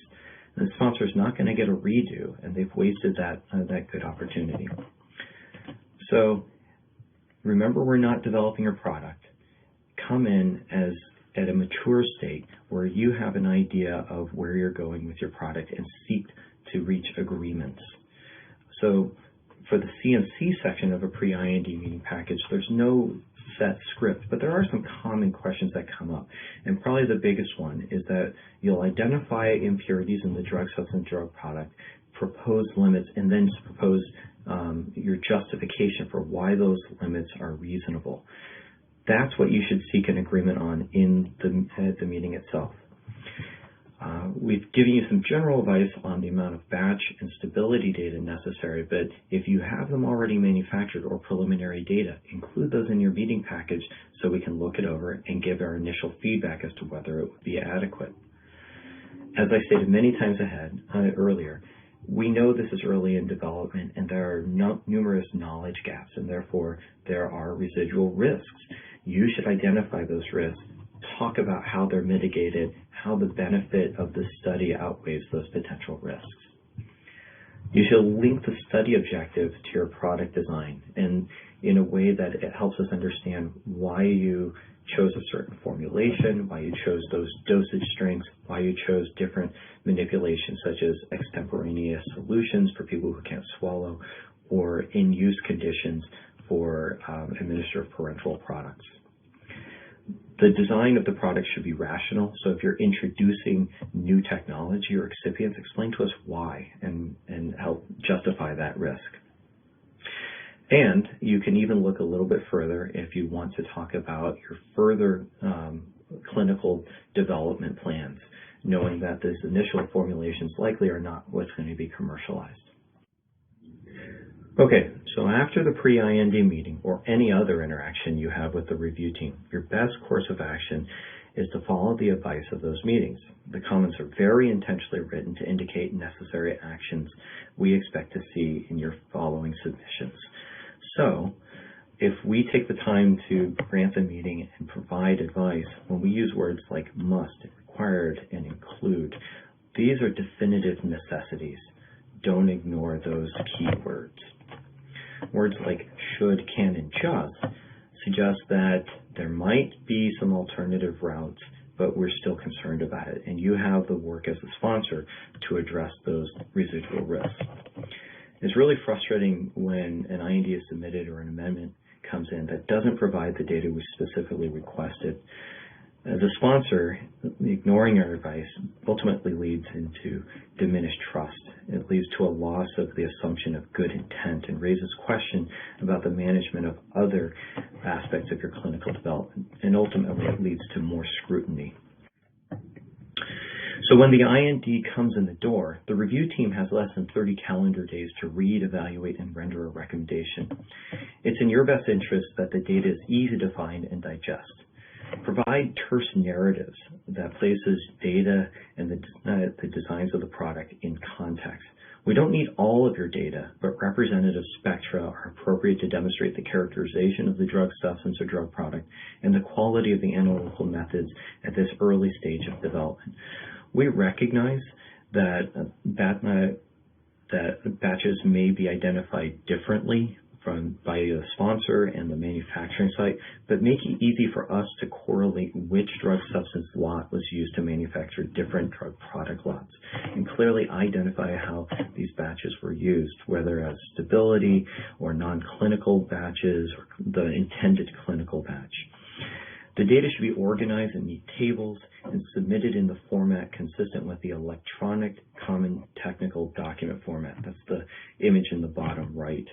[SPEAKER 1] And the sponsor is not going to get a redo, and they've wasted that good opportunity. So remember, we're not developing your product. Come in at a mature state where you have an idea of where you're going with your product and seek to reach agreements. So for the CMC section of a pre-IND meeting package, there's no set script, but there are some common questions that come up. And probably the biggest one is that you'll identify impurities in the drug substance drug product, propose limits, and then propose your justification for why those limits are reasonable. That's what you should seek an agreement on in the meeting itself. We've given you some general advice on the amount of batch and stability data necessary, but if you have them already manufactured or preliminary data, include those in your meeting package so we can look it over and give our initial feedback as to whether it would be adequate. As I stated many times earlier, we know this is early in development and there are numerous knowledge gaps, and therefore there are residual risks. You should identify those risks, talk about how they're mitigated, how the benefit of the study outweighs those potential risks. You should link the study objective to your product design and in a way that it helps us understand why you chose a certain formulation, why you chose those dosage strengths, why you chose different manipulations such as extemporaneous solutions for people who can't swallow, or in-use conditions for administered parenteral products. The design of the product should be rational, so if you're introducing new technology or excipients, explain to us why and help justify that risk. And you can even look a little bit further if you want to talk about your further clinical development plans, knowing that these initial formulations likely are not what's going to be commercialized. Okay, so after the pre-IND meeting or any other interaction you have with the review team, your best course of action is to follow the advice of those meetings. The comments are very intentionally written to indicate necessary actions we expect to see in your following submissions. So, if we take the time to grant the meeting and provide advice, when we use words like must, required, and include, these are definitive necessities. Don't ignore those key words. Words like should, can, and just suggest that there might be some alternative routes, but we're still concerned about it, and you have the work as a sponsor to address those residual risks. It's really frustrating when an IND is submitted or an amendment comes in that doesn't provide the data we specifically requested. As a sponsor, ignoring our advice ultimately leads into diminished trust. It leads to a loss of the assumption of good intent and raises question about the management of other aspects of your clinical development, and ultimately it leads to more scrutiny. So when the IND comes in the door, the review team has less than 30 calendar days to read, evaluate, and render a recommendation. It's in your best interest that the data is easy to find and digest. Provide terse narratives that places data and the designs of the product in context. We don't need all of your data, but representative spectra are appropriate to demonstrate the characterization of the drug substance or drug product and the quality of the analytical methods at this early stage of development. We recognize that batches may be identified differently by the sponsor and the manufacturing site, but make it easy for us to correlate which drug substance lot was used to manufacture different drug product lots, and clearly identify how these batches were used, whether as stability or non-clinical batches or the intended clinical batch. The data should be organized in neat tables and submitted in the format consistent with the electronic common technical document format. That's the image in the bottom right.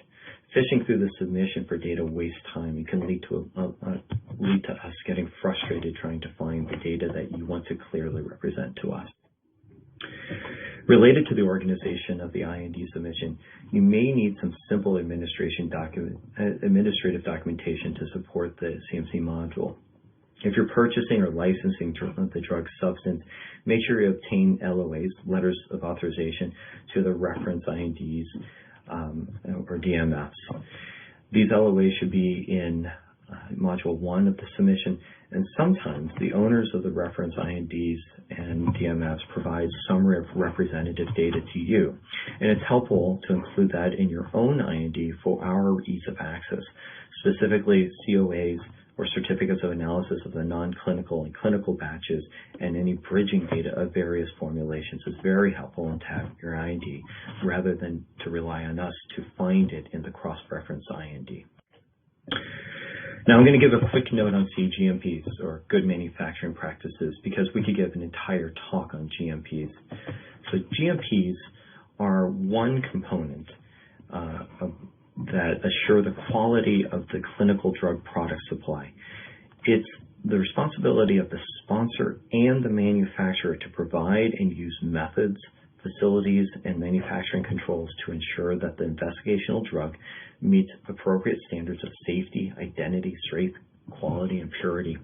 [SPEAKER 1] Fishing through the submission for data wastes time and can lead to us getting frustrated trying to find the data that you want to clearly represent to us. Related to the organization of the IND submission, you may need some simple administrative documentation to support the CMC module. If you're purchasing or licensing the drug substance, make sure you obtain LOAs, letters of authorization, to the reference INDs or DMFs. These LOAs should be in Module 1 of the submission, and sometimes the owners of the reference INDs and DMFs provide summary of representative data to you, and it's helpful to include that in your own IND for our ease of access, specifically COAs or certificates of analysis of the non-clinical and clinical batches, and any bridging data of various formulations is very helpful in tagging your IND, rather than to rely on us to find it in the cross-reference IND. Now I'm going to give a quick note on CGMPs, or good manufacturing practices, because we could give an entire talk on GMPs. So GMPs are one component that assure the quality of the clinical drug product supply. It's the responsibility of the sponsor and the manufacturer to provide and use methods, facilities, and manufacturing controls to ensure that the investigational drug meets appropriate standards of safety, identity, strength, quality, and purity.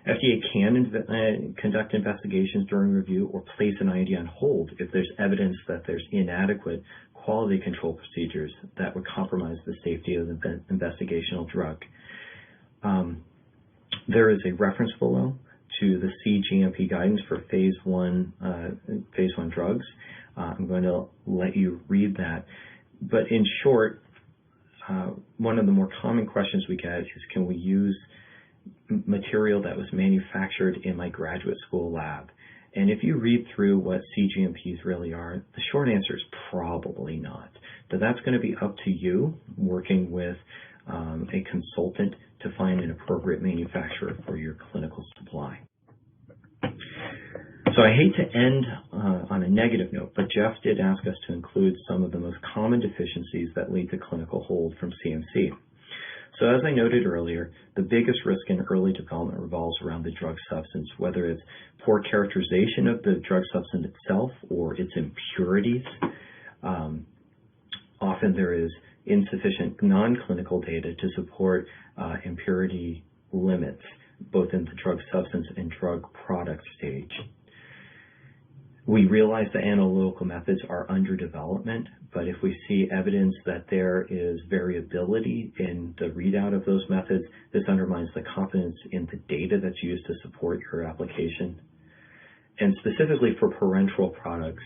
[SPEAKER 1] FDA can conduct investigations during review or place an IND on hold if there's evidence that there's inadequate quality control procedures that would compromise the safety of the investigational drug. There is a reference below to the CGMP guidance for phase one drugs. I'm going to let you read that. But in short, one of the more common questions we get is, can we use material that was manufactured in my graduate school lab? And if you read through what CGMPs really are, the short answer is probably not. But that's going to be up to you, working with a consultant to find an appropriate manufacturer for your clinical supply. So I hate to end on a negative note, but Jeff did ask us to include some of the most common deficiencies that lead to clinical hold from CMC. So as I noted earlier, the biggest risk in early development revolves around the drug substance, whether it's poor characterization of the drug substance itself or its impurities. Often there is insufficient non-clinical data to support impurity limits, both in the drug substance and drug product stage. We realize the analytical methods are under development, but if we see evidence that there is variability in the readout of those methods, this undermines the confidence in the data that's used to support your application. And specifically for parenteral products,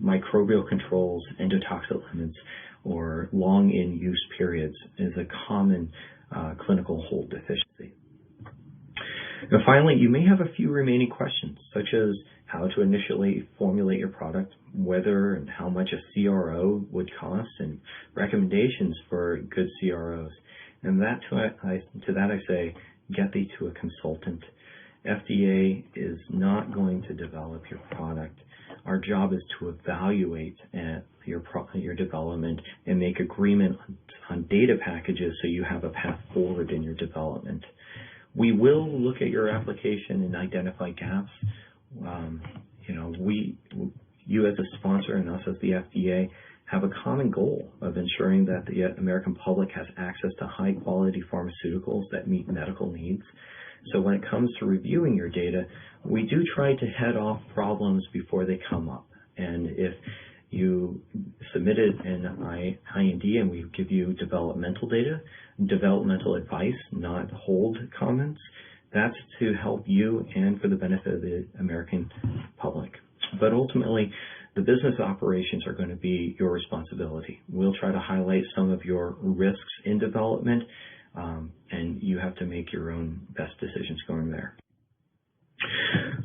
[SPEAKER 1] microbial controls, endotoxin limits, or long in-use periods is a common clinical hold deficiency. And finally, you may have a few remaining questions, such as how to initially formulate your product, whether and how much a CRO would cost, and recommendations for good CROs. And to that I say, get thee to a consultant. FDA is not going to develop your product. Our job is to evaluate your development and make agreement on data packages so you have a path forward in your development. We will look at your application and identify gaps. You as a sponsor and us as the FDA have a common goal of ensuring that the American public has access to high quality pharmaceuticals that meet medical needs. So when it comes to reviewing your data, we do try to head off problems before they come up. And if you submitted an IND and we give you developmental data, developmental advice, not hold comments, that's to help you and for the benefit of the American public. But ultimately, the business operations are going to be your responsibility. We'll try to highlight some of your risks in development, and you have to make your own best decisions going there.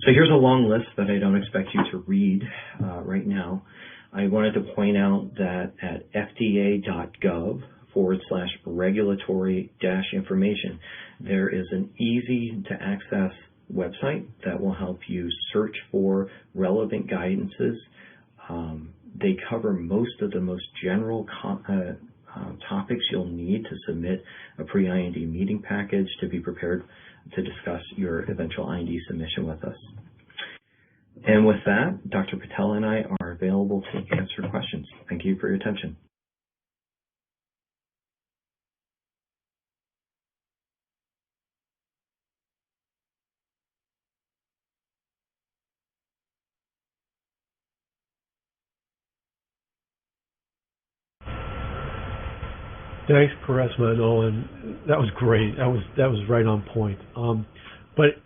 [SPEAKER 1] So here's a long list that I don't expect you to read right now. I wanted to point out that at fda.gov/regulatory-information, there is an easy-to-access website that will help you search for relevant guidances. They cover most of the most general topics you'll need to submit a pre-IND meeting package to be prepared to discuss your eventual IND submission with us. And with that, Dr. Patel and I are available to answer questions. Thank you for your attention.
[SPEAKER 3] Thanks, Paresma and Olen. That was great. That was right on point. But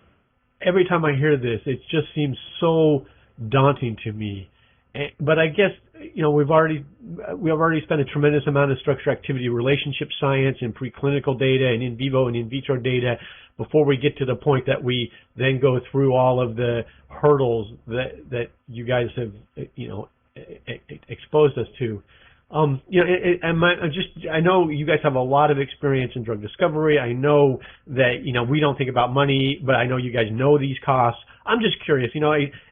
[SPEAKER 3] every time I hear this, it just seems so daunting to me. But I guess we've already spent a tremendous amount of structure-activity relationship science and preclinical data and in vivo and in vitro data before we get to the point that we then go through all of the hurdles that you guys have exposed us to. I know you guys have a lot of experience in drug discovery. I know that, we don't think about money, but I know you guys know these costs. I'm just curious,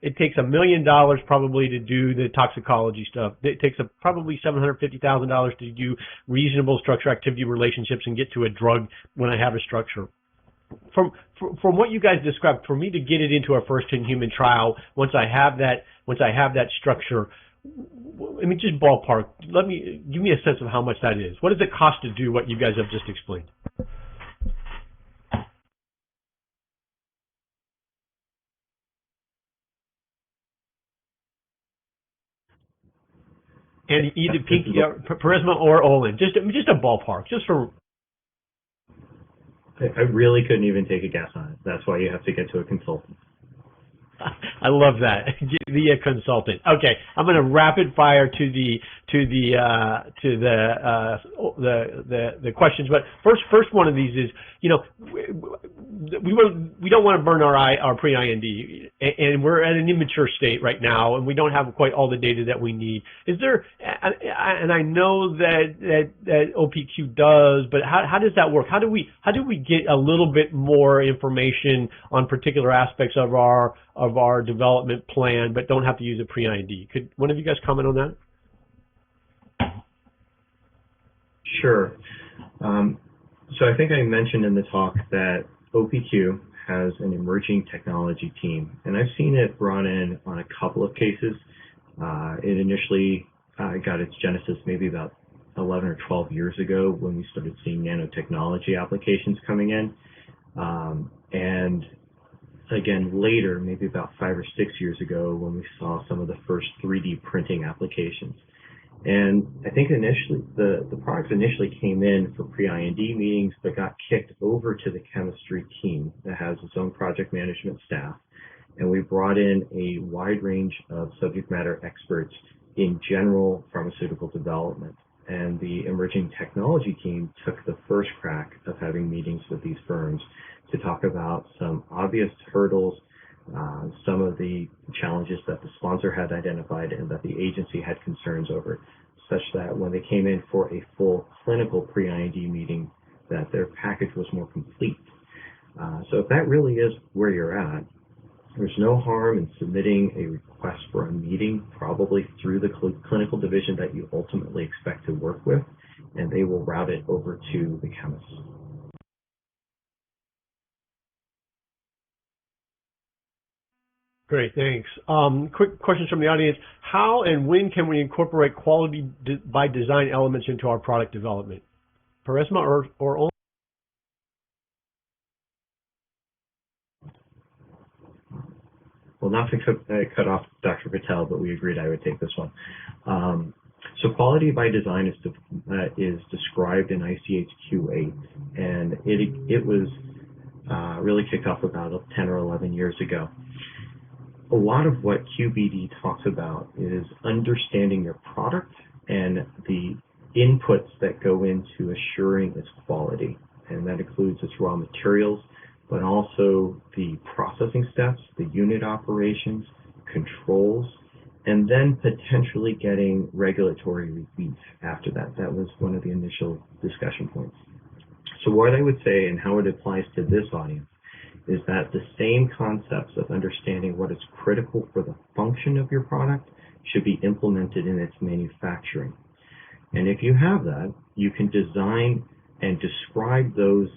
[SPEAKER 3] it takes $1 million probably to do the toxicology stuff. It takes probably $750,000 to do reasonable structure activity relationships and get to a drug when I have a structure. From what you guys described, for me to get it into a first in human trial, once I have that structure, just ballpark. Give me a sense of how much that is. What does it cost to do what you guys have just explained? And either Paresma or Olen, just a ballpark, just for.
[SPEAKER 1] I really couldn't even take a guess on it. That's why you have to get to a consultant.
[SPEAKER 3] I love that. Be a consultant. Okay, I'm going to rapid fire to the questions. But first one of these is, we don't want to burn our pre-IND, and we're at an immature state right now, and we don't have quite all the data that we need. Is there? And I know that OPQ does, but how does that work? How do we get a little bit more information on particular aspects of our development plan, but don't have to use a pre-IND? Could one of you guys comment on that?
[SPEAKER 1] Sure. So I think I mentioned in the talk that OPQ has an emerging technology team, and I've seen it brought in on a couple of cases. It initially got its genesis maybe about 11 or 12 years ago when we started seeing nanotechnology applications coming in. And again, later, maybe about 5 or 6 years ago, when we saw some of the first 3D printing applications. And I think initially, the products initially came in for pre-IND meetings, but got kicked over to the chemistry team that has its own project management staff. And we brought in a wide range of subject matter experts in general pharmaceutical development. And the emerging technology team took the first crack of having meetings with these firms to talk about some obvious hurdles, some of the challenges that the sponsor had identified and that the agency had concerns over, such that when they came in for a full clinical pre-IND meeting, that their package was more complete. So if that really is where you're at, there's no harm in submitting a request for a meeting, probably through the clinical division that you ultimately expect to work with, and they will route it over to the chemist.
[SPEAKER 3] Great, thanks. Quick questions from the audience. How and when can we incorporate quality by design elements into our product development? Paresma or Olen?
[SPEAKER 1] Well, not to cut off Dr. Patel, but we agreed I would take this one. So quality by design is described in ICH Q8, and it was really kicked off about 10 or 11 years ago. A lot of what QBD talks about is understanding your product and the inputs that go into assuring its quality, and that includes its raw materials, but also the processing steps, the unit operations, controls, and then potentially getting regulatory relief after that. That was one of the initial discussion points. So what I would say and how it applies to this audience is that the same concepts of understanding what is critical for the function of your product should be implemented in its manufacturing. And if you have that, you can design and describe those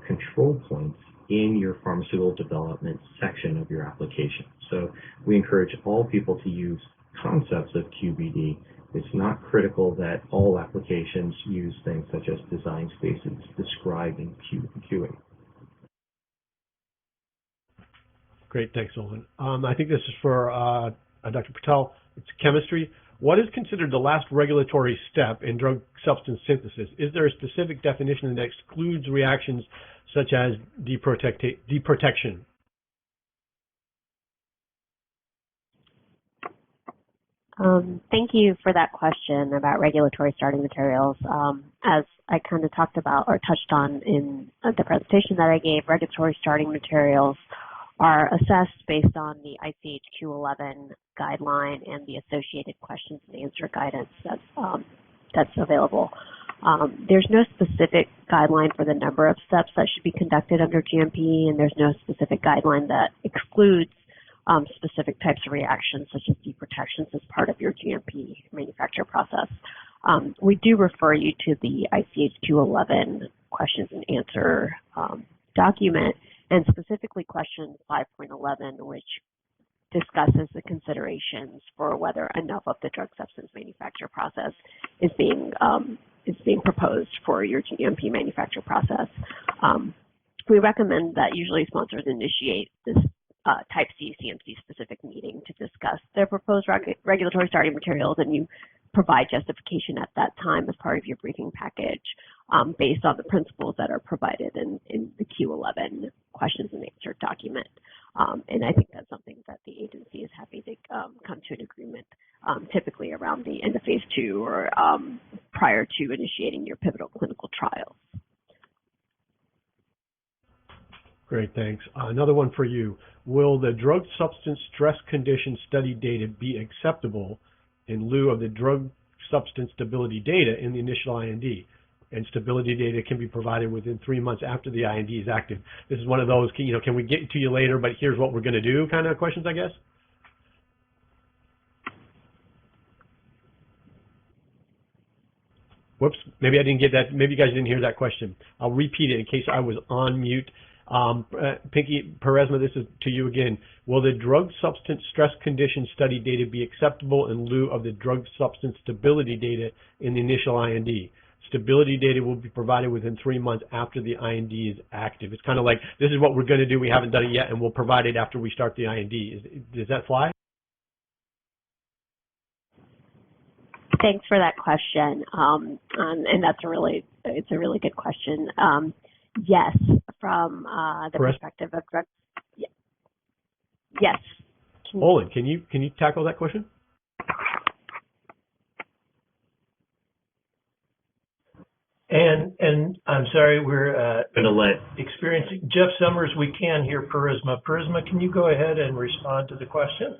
[SPEAKER 1] control points in your pharmaceutical development section of your application. So we encourage all people to use concepts of QBD. It's not critical that all applications use things such as design spaces described in QA.
[SPEAKER 3] Great, thanks, Olen. I think this is for Dr. Patel. It's chemistry. What is considered the last regulatory step in drug substance synthesis? Is there a specific definition that excludes reactions such as deprotection?
[SPEAKER 2] Thank you for that question about regulatory starting materials. As I kind of talked about or touched on in the presentation that I gave, regulatory starting materials are assessed based on the ICH Q11 guideline and the associated questions and answer guidance that's available. There's no specific guideline for the number of steps that should be conducted under GMP, and there's no specific guideline that excludes specific types of reactions such as deprotections as part of your GMP manufacture process. We do refer you to the ICH Q11 questions and answer document, and specifically question 5.11, which discusses the considerations for whether enough of the drug substance manufacture process is being proposed for your GMP manufacture process. We recommend that usually sponsors initiate this Type C CMC specific meeting to discuss their proposed regulatory starting materials, and you provide justification at that time as part of your briefing package based on the principles that are provided in the Q11 questions and answer document. And I think that's something that the agency is happy to come to an agreement, typically around the end of phase 2 or prior to initiating your pivotal clinical trials.
[SPEAKER 3] Great, thanks. Another one for you. Will the drug substance stress condition study data be acceptable in lieu of the drug substance stability data in the initial IND? And stability data can be provided within 3 months after the IND is active. This is one of those, can we get to you later, but here's what we're going to do kind of questions, I guess? Whoops, maybe I didn't get that. Maybe you guys didn't hear that question. I'll repeat it in case I was on mute. Pinky, Paresma, this is to you again. Will the drug substance stress condition study data be acceptable in lieu of the drug substance stability data in the initial IND? Stability data will be provided within 3 months after the IND is active. It's kind of like, this is what we're going to do, we haven't done it yet, and we'll provide it after we start the IND. Does that fly?
[SPEAKER 2] Thanks for that question, and it's a really good question. Yes, from the perspective of drug. Yes.
[SPEAKER 3] Olen, can you tackle that question?
[SPEAKER 4] And I'm sorry, we're going to let experiencing Jeff Summers. We can hear Paresma. Paresma, can you go ahead and respond to the question?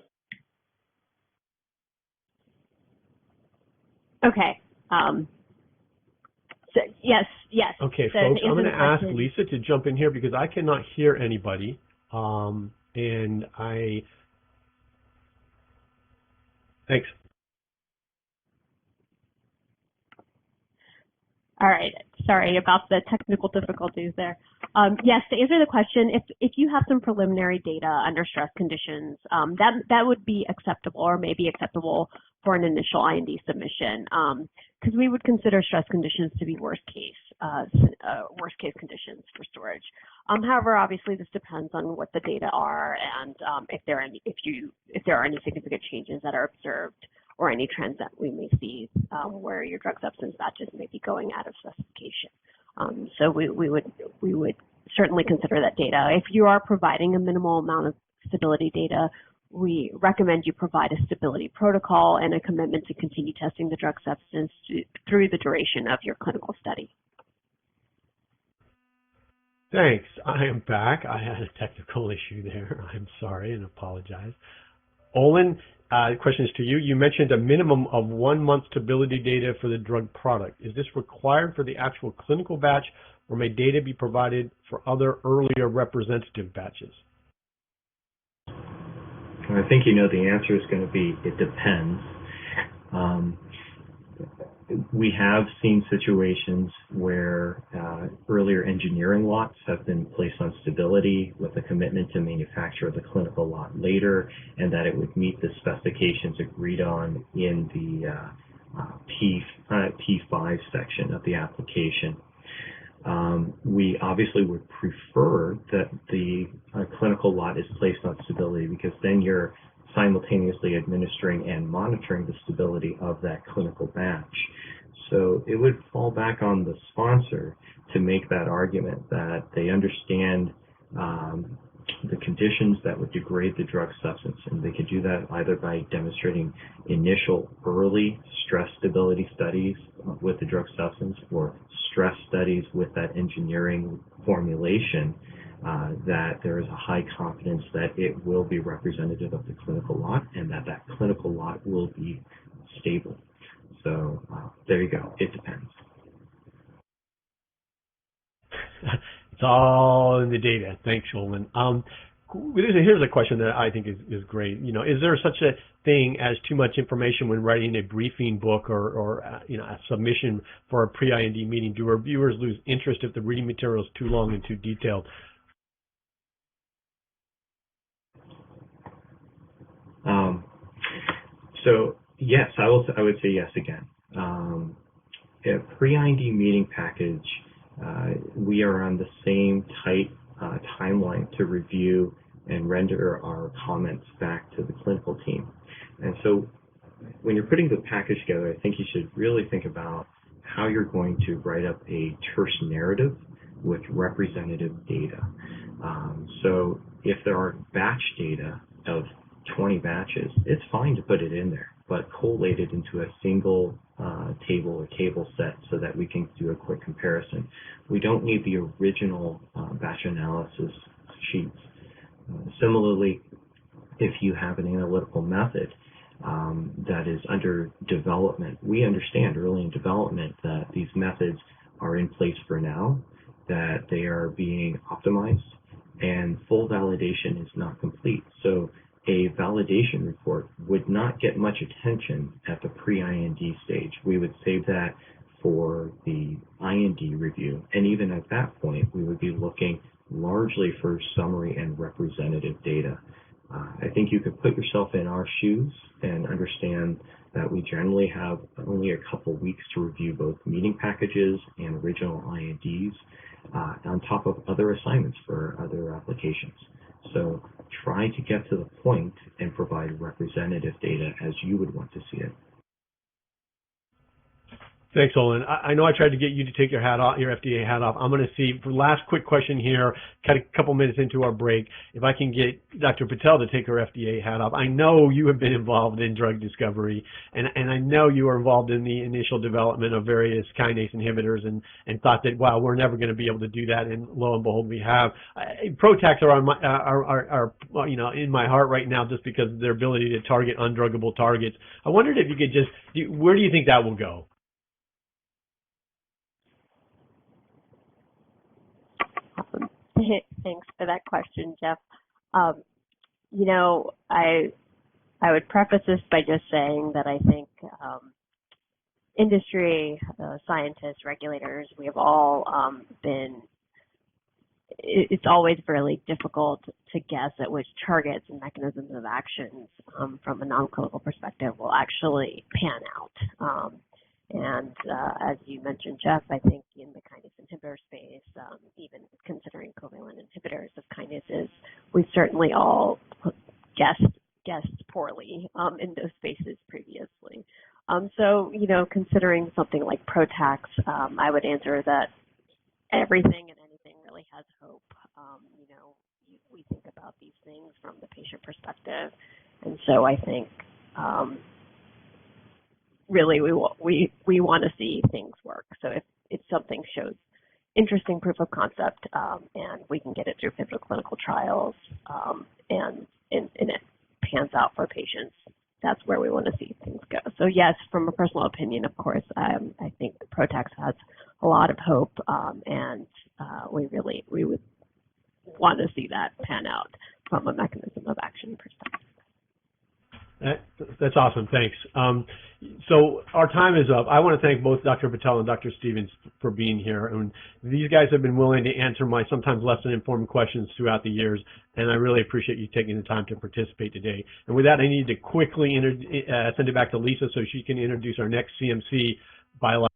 [SPEAKER 2] Okay. So yes.
[SPEAKER 3] Okay,
[SPEAKER 2] so
[SPEAKER 3] folks, I'm going to ask Lisa to jump in here because I cannot hear anybody, and thanks.
[SPEAKER 2] All right. Sorry about the technical difficulties there. Yes, to answer the question, if you have some preliminary data under stress conditions, that would be acceptable or may be acceptable for an initial IND submission, because we would consider stress conditions to be worst case conditions for storage. However, obviously this depends on what the data are and if there are any significant changes that are observed or any trends that we may see where your drug substance batches may be going out of specification. So we would certainly consider that data. If you are providing a minimal amount of stability data, we recommend you provide a stability protocol and a commitment to continue testing the drug substance through the duration of your clinical study.
[SPEAKER 3] Thanks. I am back. I had a technical issue there. I'm sorry and apologize. Olen, the question is to you. You mentioned a minimum of 1 month stability data for the drug product. Is this required for the actual clinical batch, or may data be provided for other earlier representative batches?
[SPEAKER 1] I think you know the answer is going to be, it depends. We have seen situations where earlier engineering lots have been placed on stability with a commitment to manufacture the clinical lot later, and that it would meet the specifications agreed on in the P5 section of the application. We obviously would prefer that the clinical lot is placed on stability, because then you're simultaneously administering and monitoring the stability of that clinical batch. So it would fall back on the sponsor to make that argument that they understand the conditions that would degrade the drug substance, and they could do that either by demonstrating initial early stress stability studies with the drug substance, or stress studies with that engineering formulation, that there is a high confidence that it will be representative of the clinical lot and that that clinical lot will be stable. So there you go. It depends.
[SPEAKER 3] It's all in the data. Thanks, Olen. Here's a question that I think is great. You know, is there such a thing as too much information when writing a briefing book or a submission for a pre-IND meeting? Do reviewers lose interest if the reading material is too long and too detailed?
[SPEAKER 1] So yes, I would say yes again. A pre-IND meeting package, we are on the same tight timeline to review and render our comments back to the clinical team. And so when you're putting the package together, I think you should really think about how you're going to write up a terse narrative with representative data. So if there are batch data of 20 batches, it's fine to put it in there, but collate it into a single table or table set so that we can do a quick comparison. We don't need the original batch analysis sheets. Similarly, if you have an analytical method that is under development, we understand early in development that these methods are in place for now, that they are being optimized, and full validation is not complete. So a validation report would not get much attention at the pre-IND stage. We would save that for the IND review, and even at that point, we would be looking largely for summary and representative data. I think you could put yourself in our shoes and understand that we generally have only a couple weeks to review both meeting packages and original INDs on top of other assignments for other applications. So try to get to the point and provide representative data as you would want to see it.
[SPEAKER 3] Thanks, Olen. I know I tried to get you to take your hat off, your FDA hat off. I'm going to see, for the last quick question here, cut a couple minutes into our break, if I can get Dr. Patel to take her FDA hat off. I know you have been involved in drug discovery, and I know you were involved in the initial development of various kinase inhibitors and thought that, wow, we're never going to be able to do that, and lo and behold, we have. PROTACs are on my, you know, in my heart right now just because of their ability to target undruggable targets. I wondered if you could just, where do you think that will go?
[SPEAKER 2] Awesome. Thanks for that question, Jeff. You know, I would preface this by just saying that I think industry, scientists, regulators, we have all been, it's always really difficult to guess at which targets and mechanisms of actions from a non-clinical perspective will actually pan out. As you mentioned, Jeff, I think in the kinase inhibitor space, even considering covalent inhibitors of kinases, we've certainly all guessed poorly in those spaces previously. So, you know, considering something like PROTACs, I would answer that everything and anything really has hope. You know, we think about these things from the patient perspective, and so I think really we want to see things work. So if something shows interesting proof of concept and we can get it through pivotal clinical trials and it pans out for patients, that's where we want to see things go. So yes, from a personal opinion, of course, I think PROTACs has a lot of hope, and we would want to see that pan out from a mechanism of action perspective.
[SPEAKER 3] That's awesome. Thanks. So our time is up. I want to thank both Dr. Patel and Dr. Stevens for being here. And these guys have been willing to answer my sometimes less than informed questions throughout the years, and I really appreciate you taking the time to participate today. And with that, I need to quickly send it back to Lisa so she can introduce our next CMC biological